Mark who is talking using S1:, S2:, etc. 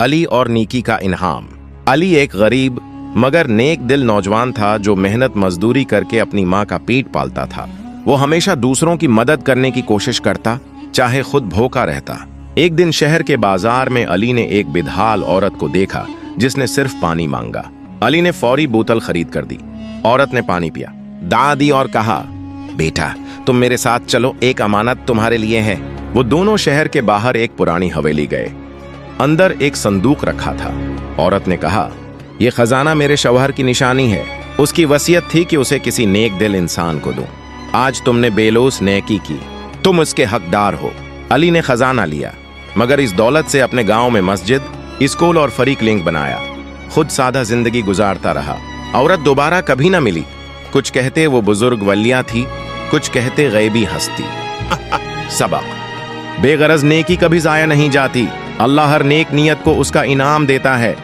S1: अली और नेकी का इनाम। अली एक गरीब मगर नेक दिल नौजवान था जो मेहनत मजदूरी करके अपनी माँ का पेट पालता था। वो हमेशा दूसरों की मदद करने की कोशिश करता, चाहे खुद भूखा रहता। एक दिन शहर के बाजार में अली ने एक बेदहाल औरत को देखा जिसने सिर्फ पानी मांगा। अली ने फौरी बोतल खरीद कर दी। औरत ने पानी पिया, दाद दी और कहा, बेटा तुम मेरे साथ चलो, एक अमानत तुम्हारे लिए है। वो दोनों शहर के बाहर एक पुरानी हवेली गए। अंदर एक संदूक रखा था। औरत ने कहा, यह खजाना मेरे शौहर की निशानी है। उसकी वसीयत थी कि उसे किसी नेक दिल इंसान को दूं। आज तुमने बेलौस नेकी की, तुम उसके हकदार हो। अली ने खजाना लिया मगर इस दौलत से अपने गांव में मस्जिद, स्कूल और फरीक लिंक बनाया। खुद सादा जिंदगी गुजारता रहा। औरत दोबारा कभी ना मिली। कुछ कहते वो बुजुर्ग वलिया थी, कुछ कहते गैबी हस्ती। सबक, बेगरज नेकी कभी जाया नहीं जाती। अल्लाह हर नेक नियत को उसका इनाम देता है।